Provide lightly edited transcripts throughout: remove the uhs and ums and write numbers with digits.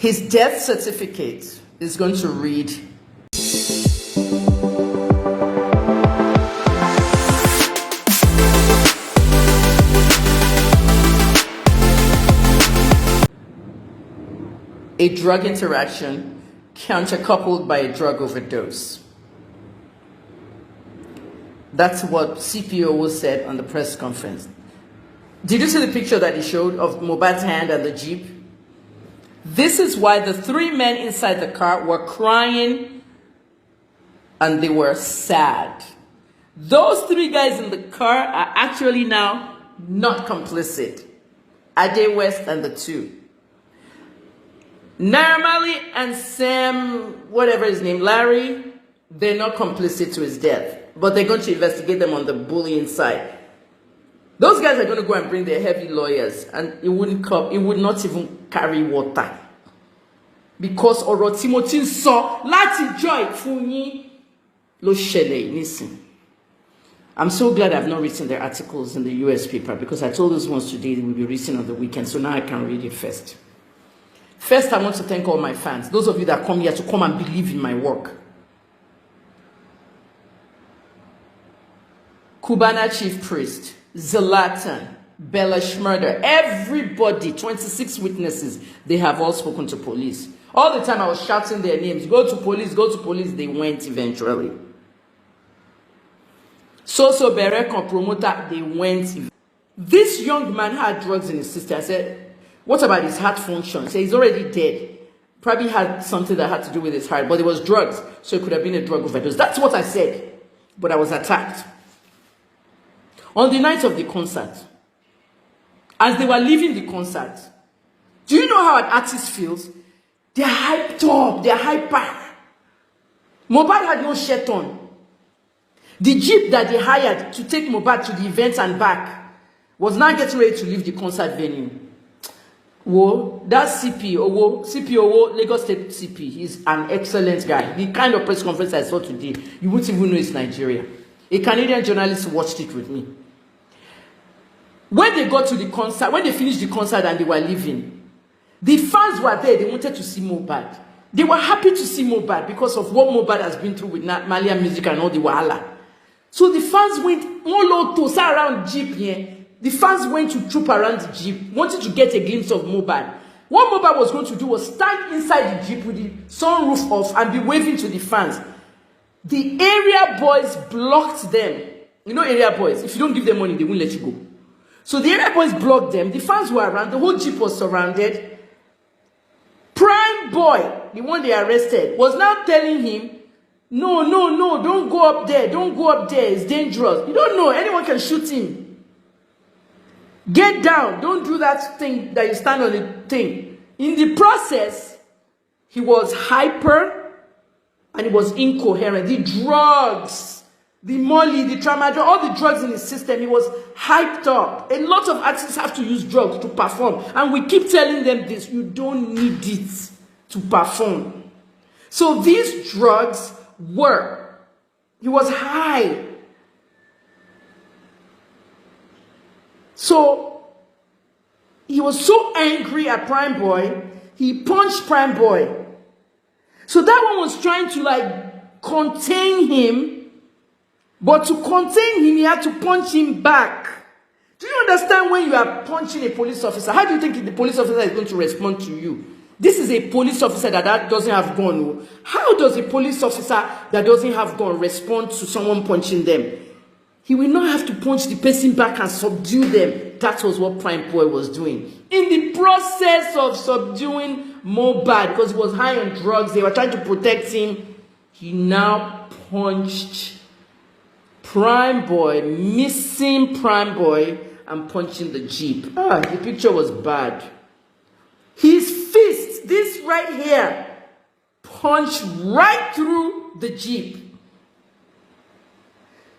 His death certificate is going to read, a drug interaction countercoupled by a drug overdose. That's what CPO said on the press conference. Did you see the picture that he showed of Mohbad's hand and the Jeep? This is why the three men inside the car were crying and they were sad. Those three guys in the car are actually now not complicit. Ade West and the two. Naira Marley and Sam, whatever his name, Larry, they're not complicit to his death. But they're going to investigate them on the bullying side. Those guys are going to go and bring their heavy lawyers, and it would not even carry water. Because Oro Timothy saw Lati Joy Funyi Lo Shele Nisin. I'm so glad I've not written their articles in the US paper, because I told those ones today they will be written on the weekend, so now I can read it first. First, I want to thank all my fans, those of you that come here to come and believe in my work. Cubana Chief Priest, Zlatan, Bella Schmurder, everybody, 26 witnesses, they have all spoken to police. All the time I was shouting their names, go to police, they went eventually. So Bereko promoter, they went. This young man had drugs in his system. I said, what about his heart function? So he's already dead. Probably had something that had to do with his heart, but it was drugs, so it could have been a drug overdose. That's what I said, but I was attacked. On the night of the concert, as they were leaving the concert, do you know how an artist feels? They're hyped up, they're hyper. Mohbad had no shirt on. The jeep that they hired to take Mohbad to the event and back was now getting ready to leave the concert venue. Whoa, that CPO, Lagos State CP, he's an excellent guy. The kind of press conference I saw today, you wouldn't even know it's Nigeria. A Canadian journalist watched it with me. When they got to the concert, when they finished the concert and they were leaving, the fans were there, they wanted to see Mohbad. They were happy to see Mohbad because of what Mohbad has been through with Malian music and all the wahala. So the fans went all to around Jeep here. The fans went to troop around the Jeep, wanted to get a glimpse of Mohbad. What Mohbad was going to do was stand inside the Jeep with the sunroof off and be waving to the fans. The area boys blocked them. You know area boys, if you don't give them money, they won't let you go. So the area boys blocked them. The fans were around. The whole Jeep was surrounded. Prime Boy, the one they arrested, was now telling him, no, don't go up there. Don't go up there. It's dangerous. You don't know. Anyone can shoot him. Get down. Don't do that thing that you stand on the thing. In the process, he was hyper and he was incoherent. The drugs, the molly, the tramadol, all the drugs in his system, he was hyped up. A lot of artists have to use drugs to perform. And we keep telling them this, you don't need it to perform. So these drugs were, he was high. So he was so angry at Prime Boy, he punched Prime Boy. So that one was trying to like contain him, but to contain him, he had to punch him back. Do you understand when you are punching a police officer? How do you think the police officer is going to respond to you? This is a police officer that doesn't have gun. How does a police officer that doesn't have gun respond to someone punching them? He will not have to punch the person back and subdue them. That was what Prime Boy was doing. In the process of subduing Mohbad, because he was high on drugs, they were trying to protect him, he now punched Prime Boy, missing Prime Boy and punching the Jeep. The picture was bad. His fist, this right here, punched right through the Jeep.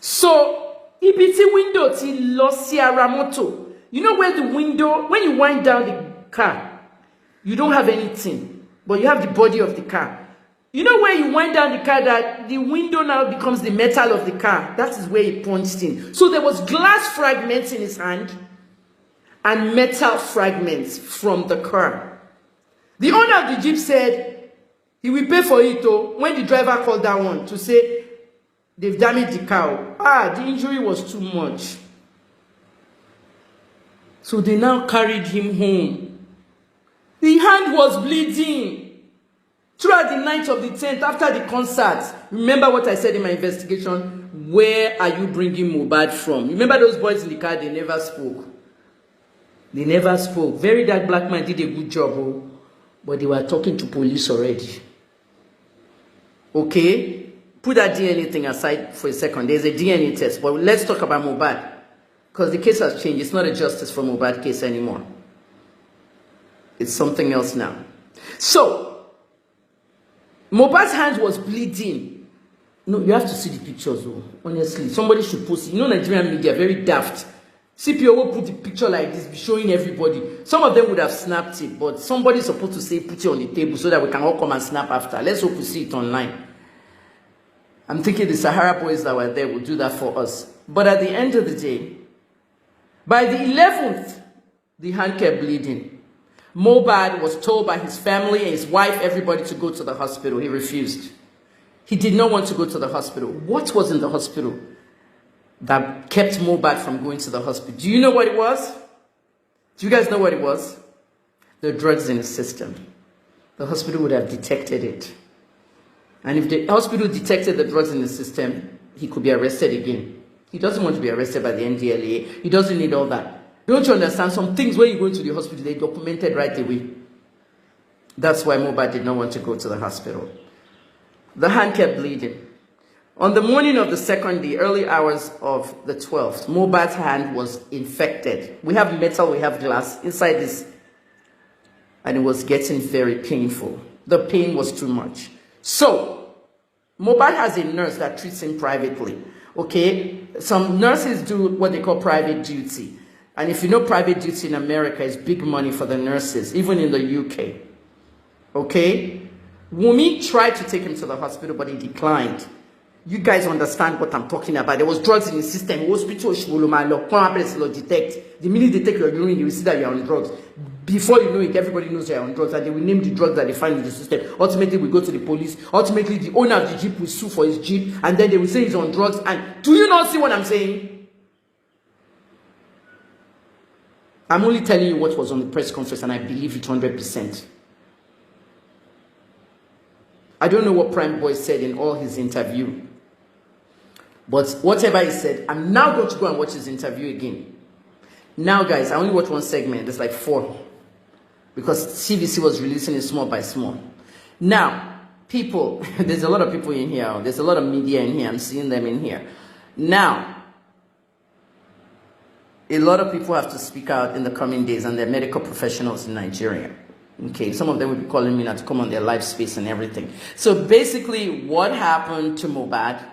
So, Ibiti window ti losi aramoto. You know where the window, when you wind down the car, you don't have anything, but you have the body of the car. You know where you wind down the car that the window now becomes the metal of the car? That is where he punched in. So there was glass fragments in his hand and metal fragments from the car. The owner of the Jeep said he will pay for it when the driver called that one to say they've damaged the car. The injury was too much. So they now carried him home. The hand was bleeding. Throughout the night of the 10th, after the concert, remember what I said in my investigation? Where are you bringing Mohbad from? Remember those boys in the car, they never spoke. They never spoke. Very Dark Black Man did a good job, but they were talking to police already. Okay? Put that DNA thing aside for a second. There's a DNA test, but let's talk about Mohbad. Because the case has changed. It's not a justice for Mohbad case anymore. It's something else now. So, Mohbad's hand was bleeding. No, you have to see the pictures, honestly. Somebody should post it. You know, Nigerian media, very daft. CPO will put the picture like this, be showing everybody. Some of them would have snapped it, but somebody's supposed to say, put it on the table so that we can all come and snap after. Let's hope we see it online. I'm thinking the Sahara boys that were there will do that for us. But at the end of the day, by the 11th, the hand kept bleeding. Mohbad was told by his family and his wife, everybody, to go to the hospital. He refused. He did not want to go to the hospital. What was in the hospital that kept Mohbad from going to the hospital? Do you know what it was? Do you guys know what it was? The drugs in his system. The hospital would have detected it. And if the hospital detected the drugs in his system, he could be arrested again. He doesn't want to be arrested by the NDLA. He doesn't need all that. Don't you understand? Some things when you go into the hospital, they documented right away. That's why Mohbad did not want to go to the hospital. The hand kept bleeding. On the morning of the second day, early hours of the 12th, Mohbad's hand was infected. We have metal, we have glass inside this. And it was getting very painful. The pain was too much. So, Mohbad has a nurse that treats him privately. Okay? Some nurses do what they call private duty. And if you know private duty in America is big money for the nurses, even in the UK. Okay? Wumi tried to take him to the hospital, but he declined. You guys understand what I'm talking about. There was drugs in the system. Hospital, detect. The minute they take your urine, you will see that you're on drugs. Before you know it, everybody knows you're on drugs, and they will name the drugs that they find in the system. Ultimately, we go to the police. Ultimately, the owner of the Jeep will sue for his Jeep, and then they will say he's on drugs. And do you not see what I'm saying? I'm only telling you what was on the press conference, and I believe it 100%. I don't know what Prime Boy said in all his interview. But whatever he said, I'm now going to go and watch his interview again. Now, guys, I only watched one segment. There's like 4. Because CVC was releasing it small by small. Now, people, there's a lot of people in here. There's a lot of media in here. I'm seeing them in here. Now, a lot of people have to speak out in the coming days, and they're medical professionals in Nigeria. Okay, some of them will be calling me now to come on their live space and everything. So basically, what happened to Mohbad,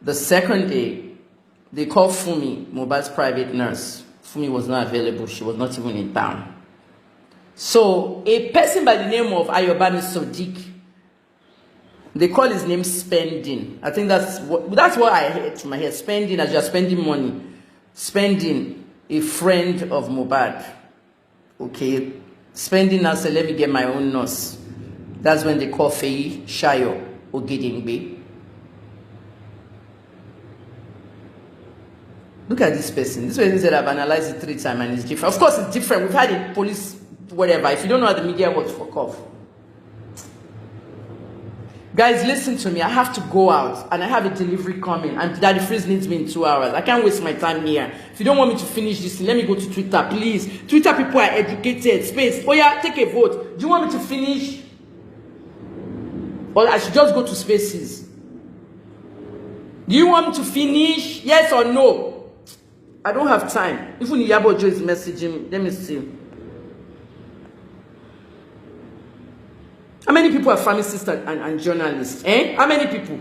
the second day, they called Fumi, Mohbad's private nurse. Fumi was not available. She was not even in town. So a person by the name of Ayobami Sodiq, they call his name Spending. I think that's what I heard to my head. Spending, as you're spending money. Spending, a friend of Mohbad. Okay. Spending now say, let me get my own nurse. That's when they call Feyi Shayo Ogedengbe. Look at this person. This person said I've analyzed it 3 times and it's different. Of course it's different. We've had a police, whatever. If you don't know how the media works, fuck off. Guys, listen to me. I have to go out and I have a delivery coming, and Daddy Freeze needs me in 2 hours. I can't waste my time here. If you don't want me to finish this, let me go to Twitter, please. Twitter people are educated. Space. Oh yeah, take a vote. Do you want me to finish? Or I should just go to Spaces? Do you want me to finish? Yes or no? I don't have time. Even Yabo Joe is messaging. Let me see. How many people are pharmacists and journalists? How many people?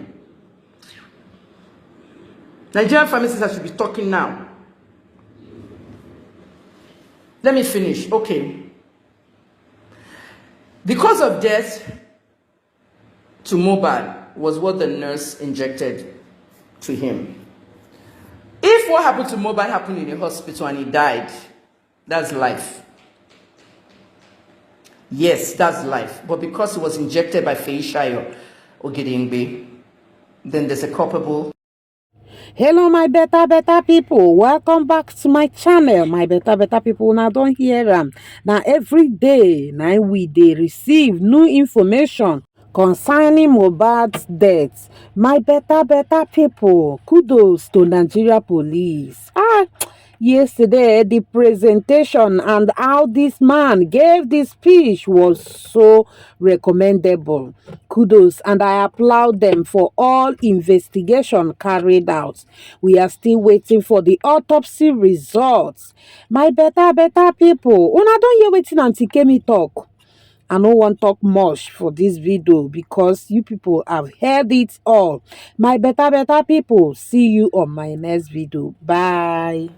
Nigerian pharmacists should be talking now. Let me finish. Okay. The cause of death to Mohbad was what the nurse injected to him. If what happened to Mohbad happened in a hospital and he died, that's life. Yes, that's life. But because it was injected by Feishayo Ogedengbe, then there's a culpable. Hello, my better people. Welcome back to my channel. My better people. Now don't hear them. Now every day, now we dey receive new information concerning Mohbad's death. My better people. Kudos to Nigeria police. Yesterday, the presentation and how this man gave this speech was so recommendable. Kudos, and I applaud them for all investigation carried out. We are still waiting for the autopsy results. My better people, una don hear wetin Aunty Kemi talk. I no wan talk much for this video because you people have heard it all. My better people, see you on my next video. Bye.